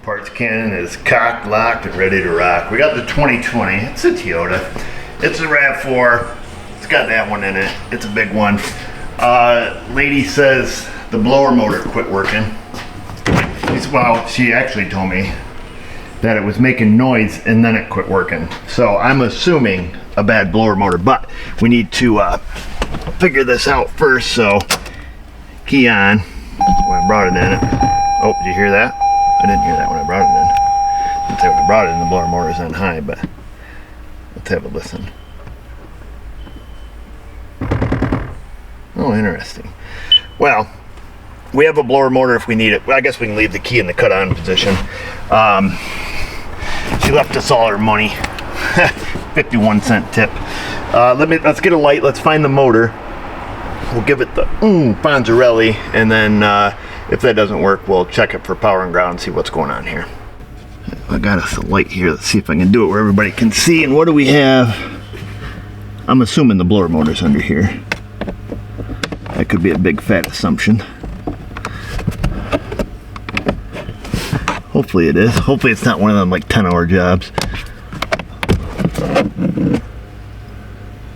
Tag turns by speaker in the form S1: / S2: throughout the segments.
S1: Parts cannon is cocked, locked, and ready to rock. We got the 2020. It's a Toyota. It's a RAV4. It's got that one in it. It's a big one. Lady says the blower motor quit working. Well, she actually told me that it was making noise and then it quit working. So I'm assuming a bad blower motor, but we need to figure this out first. So key on. When I brought it in. Oh, did you hear that? I didn't hear that when I brought it in. Let's say when I brought it in, the blower motor's on high, but let's have a listen. Oh, interesting. Well, we have a blower motor if we need it. Well, I guess we can leave the key in the cut on position. She left us all her money. 51-cent tip. Let's get a light. Let's find the motor. We'll give it the Fonzarelli, and then if that doesn't work, we'll check it for power and ground and see what's going on here. I got us a light here. Let's see if I can do it where everybody can see. And what do we have? I'm assuming the blower motor's under here. That could be a big fat assumption. Hopefully it is. Hopefully it's not one of them like 10-hour jobs.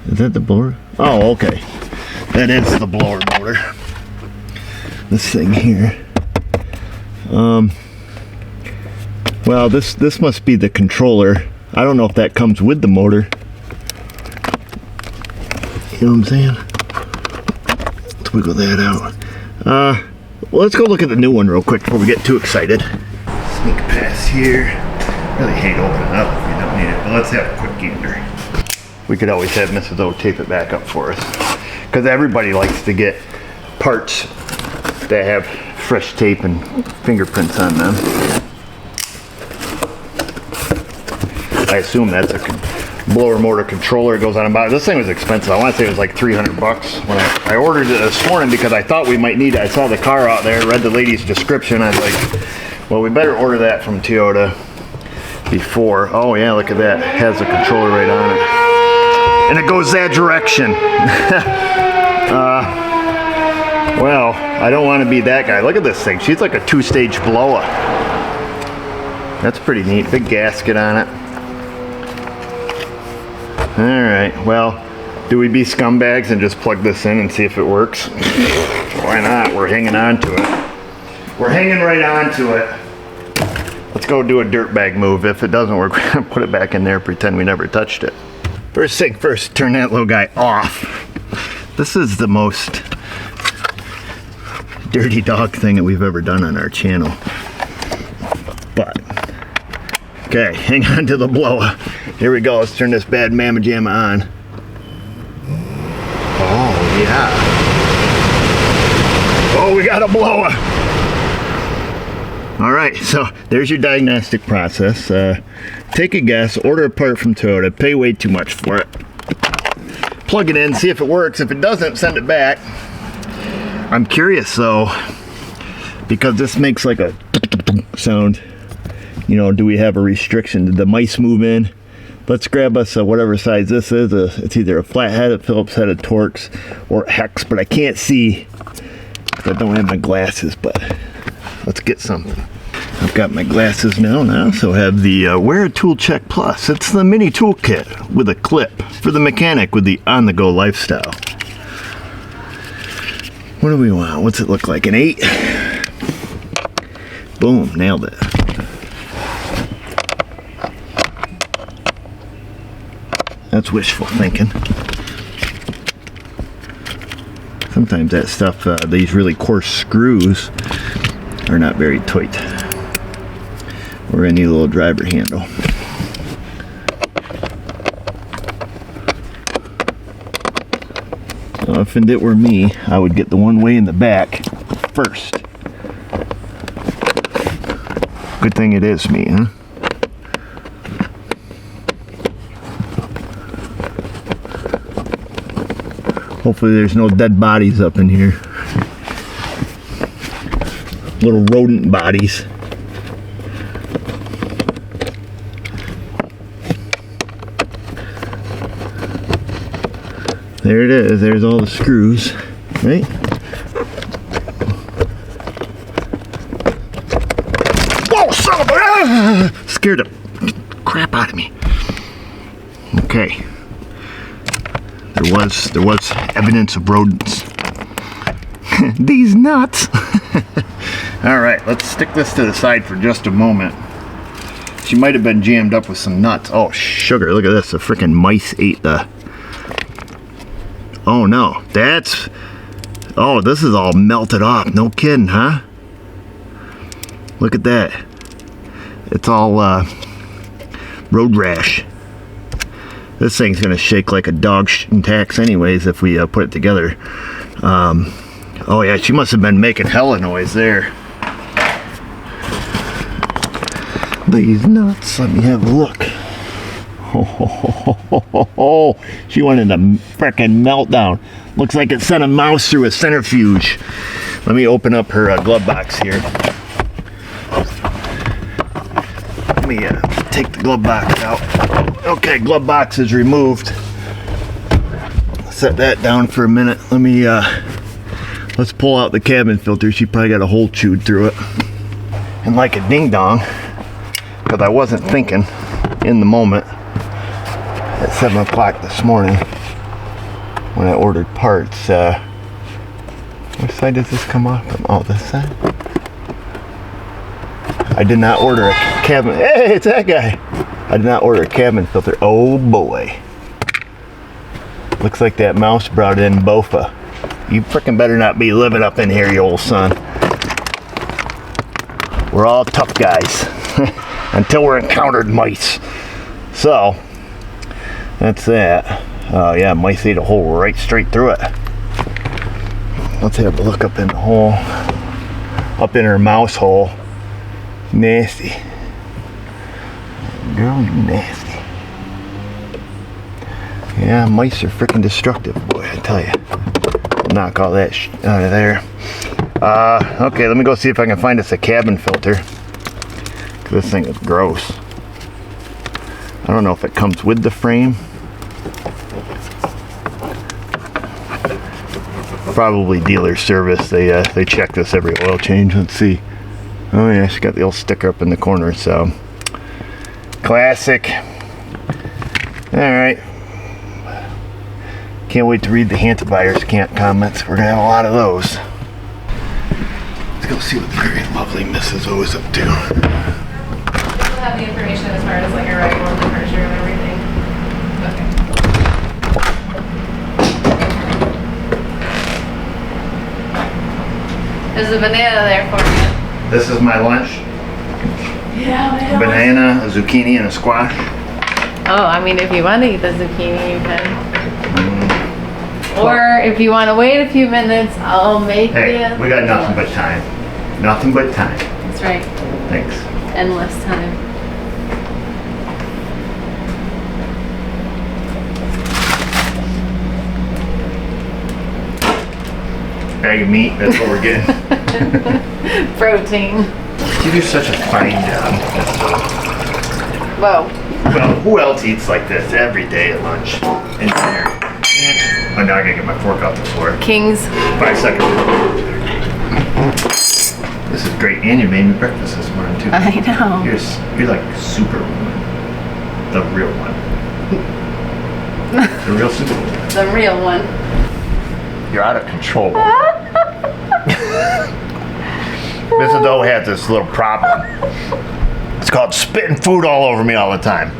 S1: Is that the blower? Oh, okay. That is the blower motor. This thing here. Well, this must be the controller. I don't know if that comes with the motor. You know what I'm saying? Let's wiggle that out. Well, let's go look at the new one real quick before we get too excited. Sneak past here. Really hate opening up if you don't need it, but let's have a quick gander. We could always have Mrs. O tape it back up for us, because everybody likes to get parts that have fresh tape and fingerprints on them. I assume that's a blower motor controller. It goes on about. This thing was expensive. I want to say it was like $300 when I ordered it this morning because I thought we might need it. I saw the car out there, read the lady's description. I was like, well, we better order that from Toyota before. Oh yeah, look at that. It has the controller right on it. And it goes that direction. Well, I don't want to be that guy. Look at this thing. She's like a 2-stage blower. That's pretty neat. Big gasket on it. Alright, well, do we be scumbags and just plug this in and see if it works? Why not? We're hanging on to it. We're hanging right on to it. Let's go do a dirtbag move. If it doesn't work, we're going to put it back in there, pretend we never touched it. First thing first, turn that little guy off. This is the most dirty dog thing that we've ever done on our channel. But, okay, hang on to the blower. Here we go, let's turn this bad mamma jamma on. Oh, yeah. Oh, we got a blower. All right, so there's your diagnostic process. Take a guess, order a part from Toyota, pay way too much for it. Plug it in, see if it works. If it doesn't, send it back. I'm curious though, because this makes like a sound. You know, do we have a restriction? Did the mice move in? Let's grab us whatever size this is. It's either a flathead, a Phillips head, a Torx, or a Hex, but I can't see because I don't have my glasses, but let's get something. I've got my glasses now, and I also have the Wear a Tool Check Plus. It's the mini toolkit with a clip for the mechanic with the on-the-go lifestyle. What do we want? What's it look like? An 8? Boom, nailed it. That's wishful thinking. Sometimes that stuff, these really coarse screws are not very tight. Or any little driver handle. So if it were me, I would get the one way in the back first. Good thing it is me, huh? Hopefully there's no dead bodies up in here. Little rodent bodies. There it is. There's all the screws, right? Whoa! Oh, son of a... Scared the crap out of me. Okay. There was evidence of rodents. These nuts. All right, let's stick this to the side for just a moment. She might have been jammed up with some nuts. Oh, sugar, look at this. The freaking mice ate the... Oh no, that's... Oh, this is all melted off. No kidding, huh? Look at that. It's all road rash. This thing's gonna shake like a dog shitting tax anyways if we put it together. Oh yeah, she must have been making hella noise there. These nuts, let me have a look. Oh, she went into frickin' meltdown. Looks like it sent a mouse through a centrifuge. Let me open up her glove box here. Let me take the glove box out. Okay, glove box is removed. Set that down for a minute. Let me, let's pull out the cabin filter. She probably got a hole chewed through it. And like a ding dong, because I wasn't thinking in the moment at 7 o'clock this morning when I ordered parts. Which side does this come off from? Oh, this side? I did not order a cabin. Hey, it's that guy. I did not order a cabin filter. Oh boy. Looks like that mouse brought in Bofa. You frickin' better not be living up in here, you old son. We're all tough guys until we're encountered mice. So, that's that. Oh yeah, mice ate a hole right straight through it. Let's have a look up in the hole. Up in her mouse hole. Nasty. Girl, you nasty. Yeah, mice are freaking destructive, boy, I tell you. Knock all that out of there. Okay, let me go see if I can find us a cabin filter. This thing is gross. I don't know if it comes with the frame. Probably dealer service. They check this every oil change. Let's see. Oh yeah, she got the old sticker up in the corner, so classic. Alright. Can't wait to read the antivirus comments. We're gonna have a lot of those. Let's go see what the very lovely Mrs. O is up to.
S2: We'll have the information as far as like arrival and departure and everything. Okay. There's a banana there for you.
S1: This is my lunch.
S2: Yeah,
S1: Banana, a zucchini, and a squash.
S2: Oh, I mean, if you want to eat the zucchini, you can. Or if you want to wait a few minutes, I'll make
S1: Hey, we got nothing but time. Nothing but time.
S2: That's right.
S1: Thanks.
S2: Endless time.
S1: Bag of meat, that's what we're getting.
S2: Protein.
S1: You do such a fine job.
S2: Whoa.
S1: Well, who else eats like this every day at lunch and dinner? Oh, now I gotta get my fork off the floor.
S2: Kings.
S1: 5 seconds. This is great, and you made me breakfast this morning too.
S2: I know.
S1: You're like Superwoman, the real one. The real Superwoman.
S2: The real one.
S1: You're out of control. Mrs. O has this little problem. It's called spitting food all over me all the time.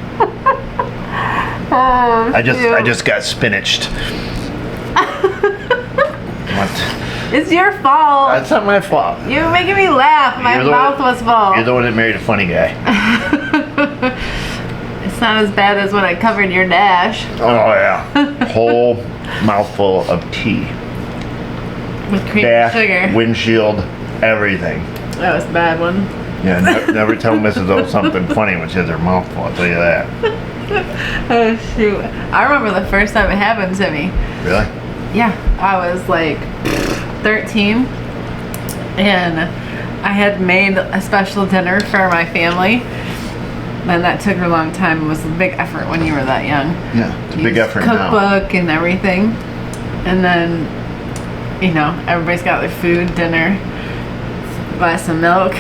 S1: I just got spinached. What?
S2: It's your fault.
S1: That's not my fault.
S2: You were making me laugh. My mouth was full.
S1: You're the one that married a funny guy.
S2: It's not as bad as when I covered your dash.
S1: Oh yeah. Whole mouthful of tea.
S2: With cream
S1: Dash,
S2: and sugar.
S1: windshield, everything.
S2: That was a bad one.
S1: Yeah, never tell Mrs. O something funny when she has her mouth full, I'll tell you that.
S2: Oh shoot. I remember the first time it happened to me.
S1: Really?
S2: Yeah, I was like 13 and I had made a special dinner for my family. And that took a long time. It was a big effort when you were that young.
S1: Yeah, it's a big effort now.
S2: Cookbook and everything. And then, you know, everybody's got their food, dinner, glass of milk.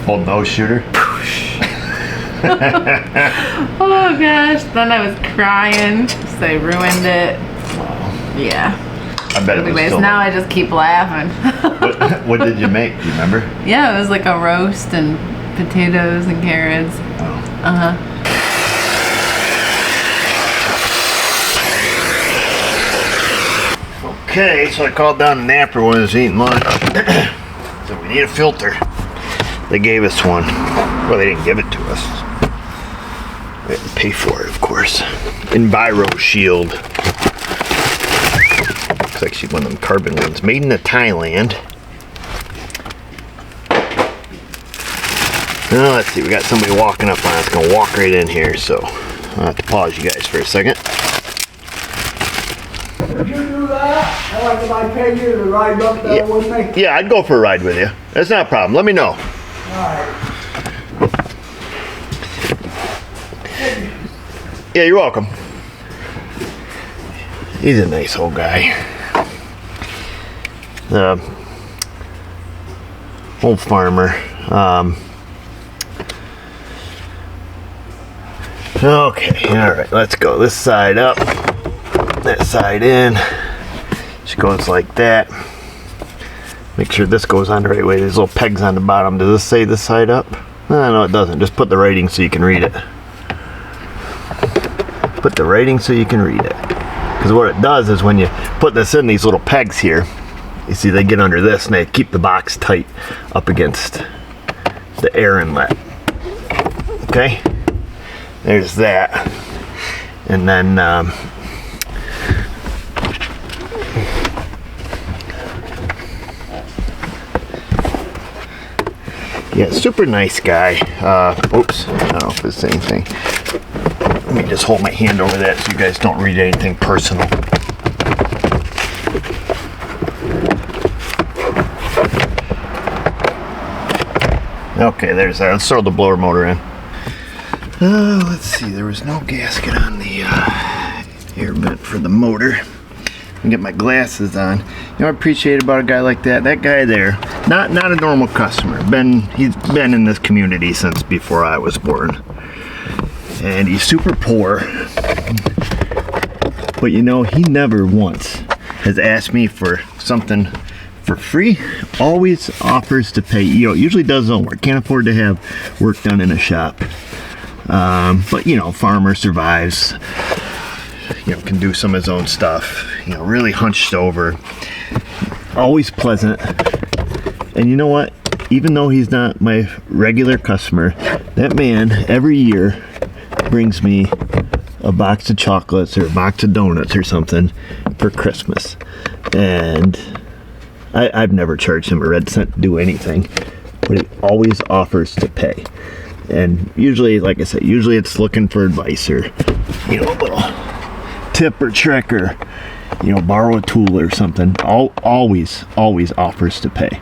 S1: Old nose shooter.
S2: Oh gosh, then I was crying, so I ruined it. Yeah.
S1: I bet it was
S2: Anyways,
S1: still
S2: now I just keep laughing.
S1: what did you make? Do you remember?
S2: Yeah, it was like a roast and potatoes and carrots.
S1: Oh.
S2: Uh-huh.
S1: Okay, so I called down an napper when I was eating lunch. So we need a filter. They gave us one. Well, they didn't give it to us. We had to pay for it, of course. Enviro Shield. Looks like she's one of them carbon ones. Made in Thailand. Now, let's see. We got somebody walking up on us. Gonna walk right in here, so I'll have to pause you guys for a second.
S3: Would you do that? Like if I paid you to ride up there with me?
S1: Yeah, I'd go for a ride with you. That's not a problem. Let me know.
S3: Alright.
S1: Yeah, you're welcome. He's a nice old guy. Old farmer. Okay, alright, let's go. This side up, that side in. Just goes like that. Make sure this goes on the right way. There's little pegs on the bottom. Does this say this side up? No, it doesn't. Just put the writing so you can read it. Put the writing so you can read it. Because what it does is when you put this in, these little pegs here, you see they get under this and they keep the box tight up against the air inlet. Okay? There's that. And then yeah, super nice guy. Oops, I don't know if it's the same thing. Let me just hold my hand over that so you guys don't read anything personal. Okay, there's that. Let's throw the blower motor in. Let's see, there was no gasket on the air vent for the motor. And get my glasses on. You know what I appreciate about a guy like that? That guy there, not a normal customer. He's been in this community since before I was born. And he's super poor. But you know, he never once has asked me for something for free. Always offers to pay. You know, usually does his own work. Can't afford to have work done in a shop. But you know, farmer survives. You know, can do some of his own stuff. You know, really hunched over. Always pleasant. And you know what? Even though he's not my regular customer, that man every year brings me a box of chocolates or a box of donuts or something for Christmas. And I've never charged him a red cent to do anything, but he always offers to pay. And usually, like I said, usually it's looking for advice or, you know, a little tip or trick or, you know, borrow a tool or something. Always offers to pay.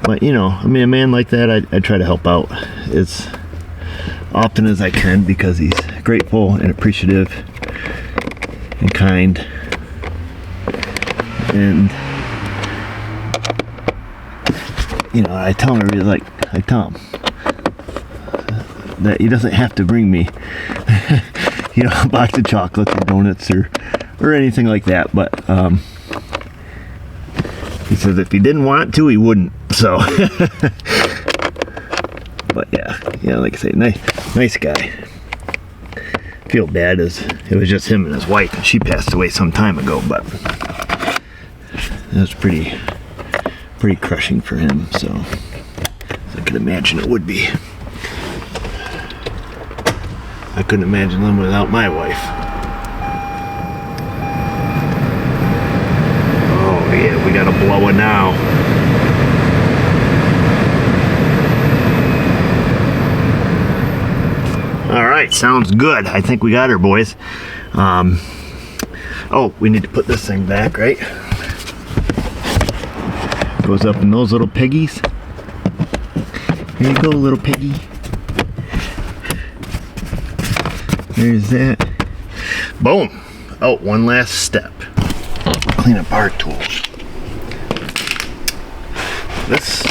S1: But you know, I mean, a man like that, I try to help out as often as I can because he's grateful and appreciative and kind. And you know, I tell him that he doesn't have to bring me you know, a box of chocolates or donuts or anything like that, but he says if he didn't want to, he wouldn't. So but yeah, like I say, nice guy. Feel bad as it was just him and his wife, and she passed away some time ago, but it was pretty crushing for him, so I could imagine it would be. I couldn't imagine them without my wife. Oh yeah, we got a blower now. Alright, sounds good. I think we got her, boys. Oh, we need to put this thing back, right? Goes up in those little piggies. There you go, little piggy. There's that. Boom. Oh, one last step. Clean up our tools. This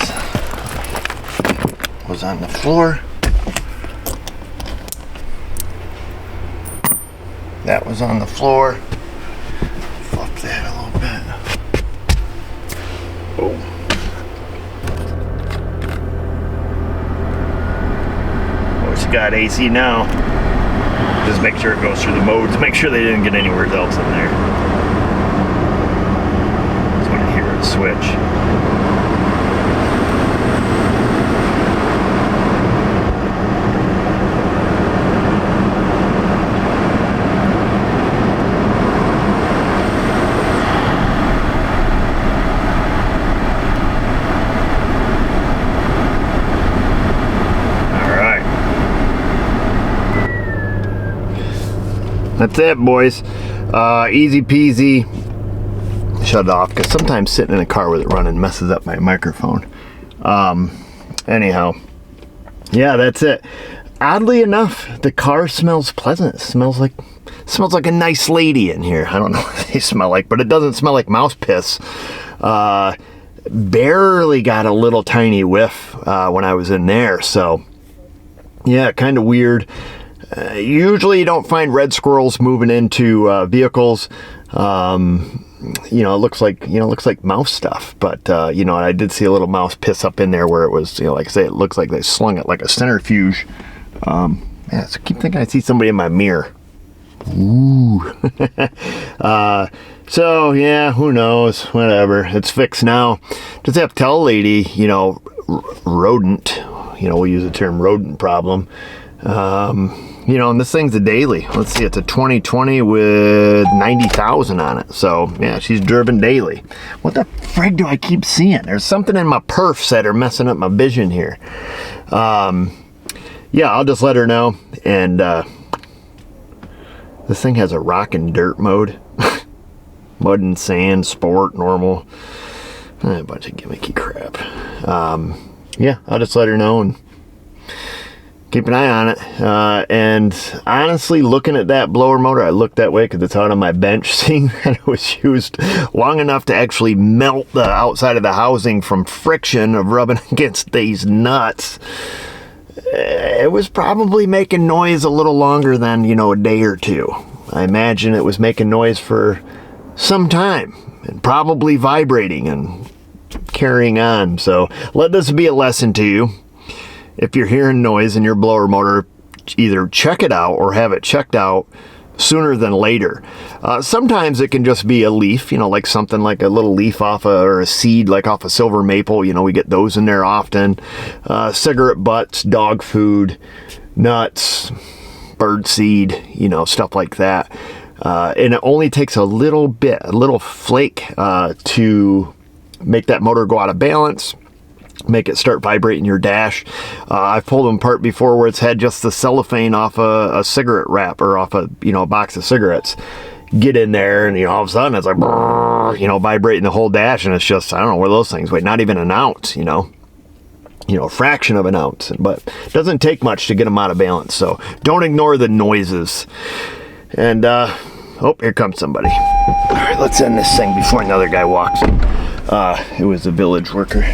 S1: was on the floor. That was on the floor. Flop that a little bit. Oh. Oh, she got AC now. Just make sure it goes through the modes. Make sure they didn't get anywhere else in there. Just want to hear it switch. That's it, boys. Easy peasy. Shut it off, because sometimes sitting in a car with it running messes up my microphone. Anyhow, yeah, that's it. Oddly enough, the car smells pleasant. It smells like a nice lady in here. I don't know what they smell like, but it doesn't smell like mouse piss. Barely got a little tiny whiff when I was in there. So, yeah, kind of weird. Usually you don't find red squirrels moving into vehicles. It looks like mouse stuff, but I did see a little mouse piss up in there where it was, like I say, it looks like they slung it like a centrifuge. So I keep thinking I see somebody in my mirror. Ooh. So yeah, who knows? Whatever. It's fixed now. Just have to tell a lady, rodent. We use the term rodent problem. And this thing's a daily. Let's see, it's a 2020 with 90,000 on it. So, yeah, she's driven daily. What the frig do I keep seeing? There's something in my perfs that are messing up my vision here. Yeah, I'll just let her know. And this thing has a rock and dirt mode. Mud and sand, sport, normal. A bunch of gimmicky crap. Yeah, I'll just let her know and keep an eye on it. And honestly, looking at that blower motor, I looked that way because it's out on my bench, seeing that it was used long enough to actually melt the outside of the housing from friction of rubbing against these nuts. It was probably making noise a little longer than, a day or two. I imagine it was making noise for some time and probably vibrating and carrying on. So let this be a lesson to you. If you're hearing noise in your blower motor, either check it out or have it checked out sooner than later. Sometimes it can just be a leaf, like something like a little leaf or a seed like off a silver maple. We get those in there often. Cigarette butts, dog food, nuts, bird seed, stuff like that. And it only takes a little flake to make that motor go out of balance. Make it start vibrating your dash. I've pulled them apart before where it's had just the cellophane off a cigarette wrap or off a box of cigarettes. Get in there and all of a sudden it's like vibrating the whole dash, and it's just, I don't know where those things weigh, not even an ounce, a fraction of an ounce, but it doesn't take much to get them out of balance. So don't ignore the noises. And here comes somebody. All right, let's end this thing before another guy walks in. It was a village worker.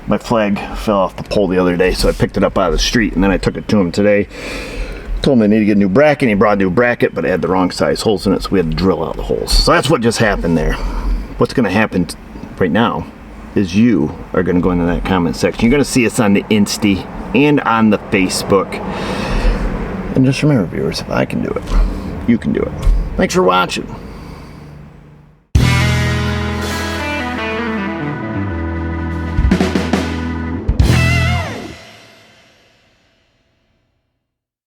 S1: My flag fell off the pole the other day, so I picked it up out of the street, and then I took it to him today. Told him I need to get a new bracket, and he brought a new bracket, but it had the wrong size holes in it, so we had to drill out the holes. So that's what just happened there. What's going to happen right now is you are going to go into that comment section. You're going to see us on the Insta and on the Facebook. And just remember, viewers, if I can do it, you can do it. Thanks for watching.